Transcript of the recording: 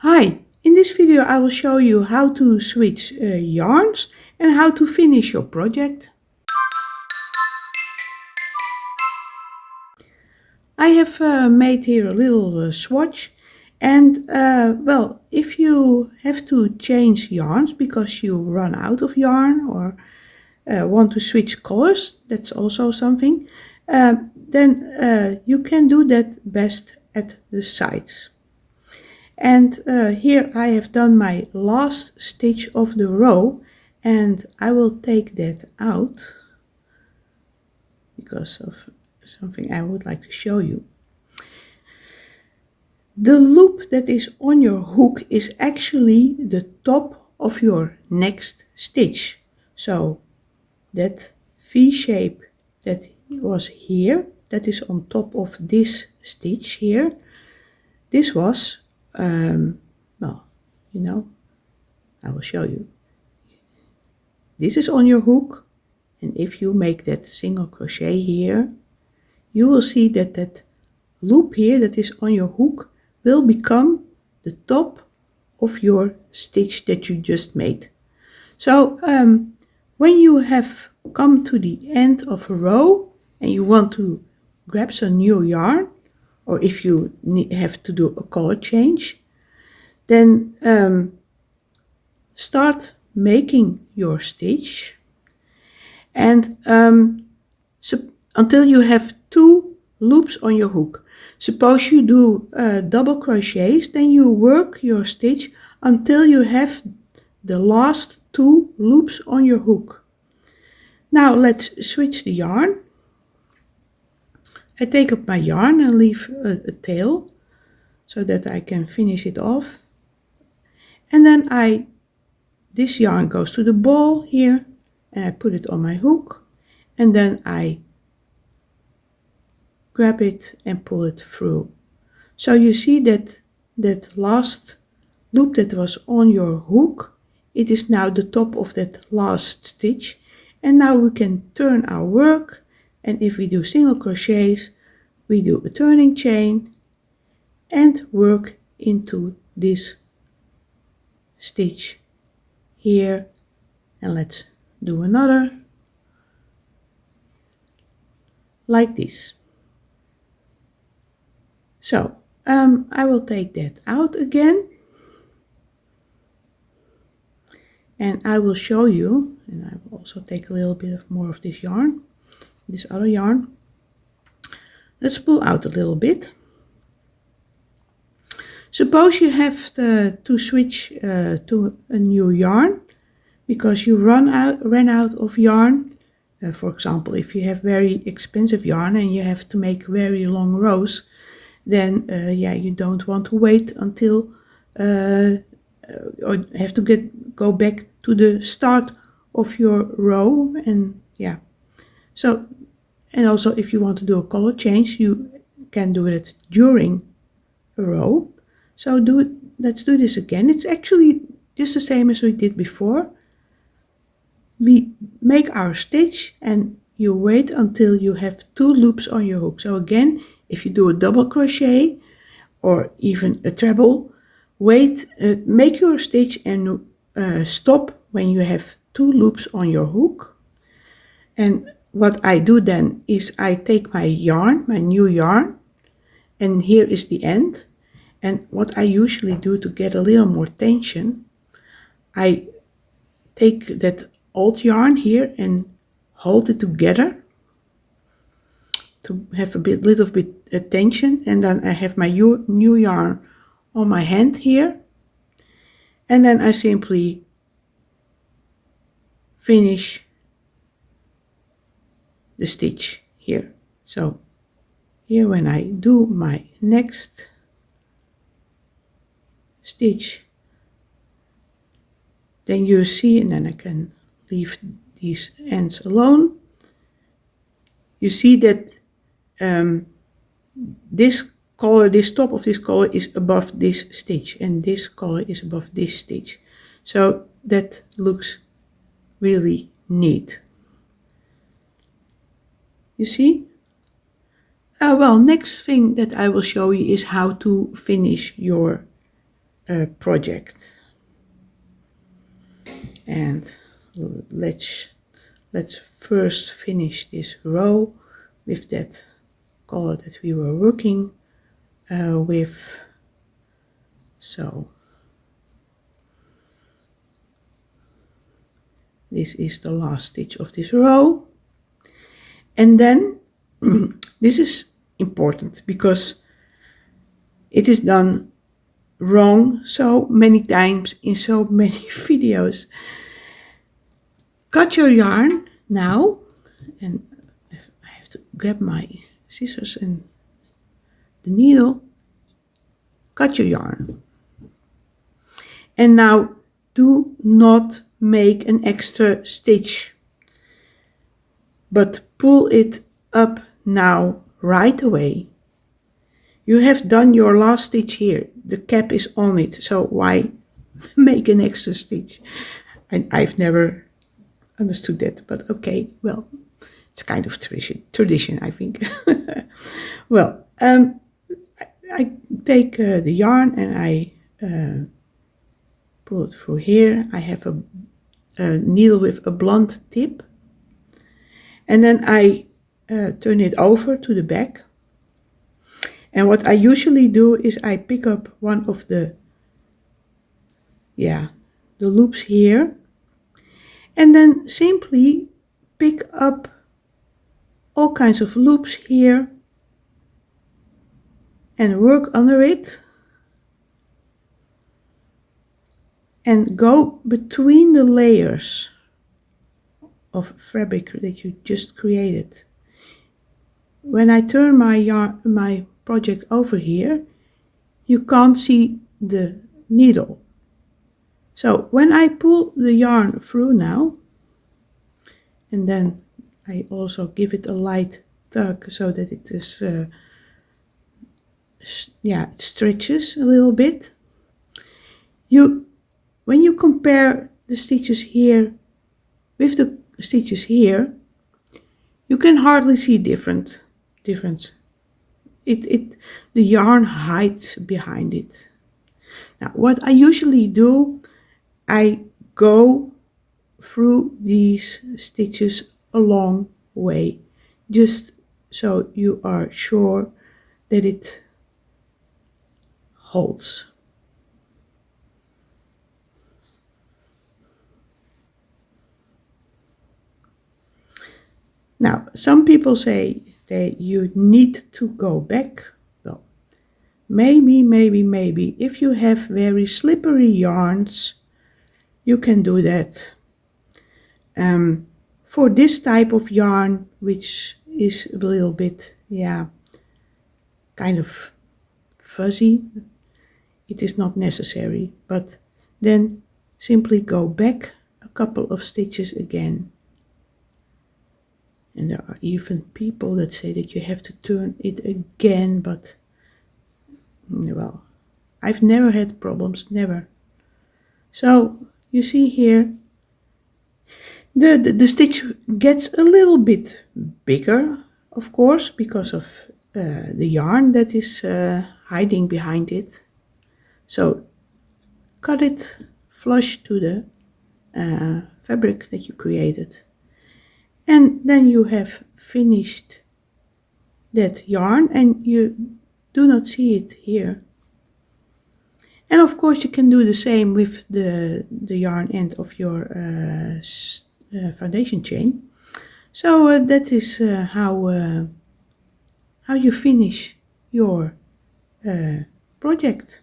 Hi, in this video I will show you how to switch yarns and how to finish your project. I have made here a little swatch and well, if you have to change yarns because you run out of yarn or want to switch colors, that's also something, then you can do that best at the sides. And here I have done my last stitch of the row and I will take that out because of something I would like to show you. The loop that is on your hook is actually the top of your next stitch. So that V shape that was here, that is on top of this stitch here, this was well, you know, I will show you. This is on your hook, and if you make that single crochet here, you will see that that loop here that is on your hook will become the top of your stitch that you just made. So when you have come to the end of a row and you want to grab some new yarn, or if you have to do a color change, then start making your stitch and until you have 2 loops on your hook. Suppose you do double crochets, then you work your stitch until you have the last 2 loops on your hook. Now let's switch the yarn. I take up my yarn and leave a tail so that I can finish it off. And then this yarn goes to the ball here and I put it on my hook and then I grab it and pull it through. So you see that that last loop that was on your hook, it is now the top of that last stitch, and now we can turn our work, and if we do single crochets we do a turning chain and work into this stitch here, and let's do another like this. So I will take that out again and I will show you, and I will also take a little bit more of this yarn, this other yarn. Let's pull out a little bit. Suppose you have to switch to a new yarn because you ran out of yarn. For example, if you have very expensive yarn and you have to make very long rows, then yeah, you don't want to wait until or have to go back to the start of your row, and yeah. So, and also if you want to do a color change, you can do it during a row. So let's do this again. It's actually just the same as we did before. We make our stitch and you wait until you have 2 loops on your hook. So again, if you do a double crochet or even a treble, make your stitch and stop when you have 2 loops on your hook. And what I do then is I take my yarn, my new yarn, and here is the end. And what I usually do to get a little more tension, I take that old yarn here and hold it together to have a little bit of tension, and then I have my new yarn on my hand here, and then I simply finish the stitch here. So here when I do my next stitch, then you see, and then I can leave these ends alone. You see that this color, this top of this color is above this stitch and this color is above this stitch. So that looks really neat. You see? Well, next thing that I will show you is how to finish your project. And let's first finish this row with that color that we were working with. So this is the last stitch of this row. And then this is important because it is done wrong so many times in so many videos. Cut your yarn now, and I have to grab my scissors and the needle. Cut your yarn. And now do not make an extra stitch, but pull it up now right away. You have done your last stitch here. The cap is on it, so why make an extra stitch? And I've never understood that, but okay, well, it's kind of tradition, I think. Well, I take the yarn and I pull it through here. I have a needle with a blunt tip, and then I turn it over to the back. And what I usually do is I pick up one of the loops here, and then simply pick up all kinds of loops here and work under it and go between the layers of fabric that you just created. When I turn my project over here, you can't see the needle. So when I pull the yarn through now, and then I also give it a light tug so that it is, it stretches a little bit. When you compare the stitches here with the stitches here, you can hardly see difference. The yarn hides behind it. Now, what I usually do, I go through these stitches a long way, just so you are sure that it holds. Now, some people say that you need to go back. Well, maybe, if you have very slippery yarns, you can do that. For this type of yarn, which is a little bit, kind of fuzzy, it is not necessary, but then simply go back a couple of stitches again. And there are even people that say that you have to turn it again, but well, I've never had problems, never. So you see here, the stitch gets a little bit bigger, of course, because of the yarn that is hiding behind it. So cut it flush to the fabric that you created. And then you have finished that yarn, and you do not see it here. And of course you can do the same with the yarn end of your foundation chain. So that is how you finish your project.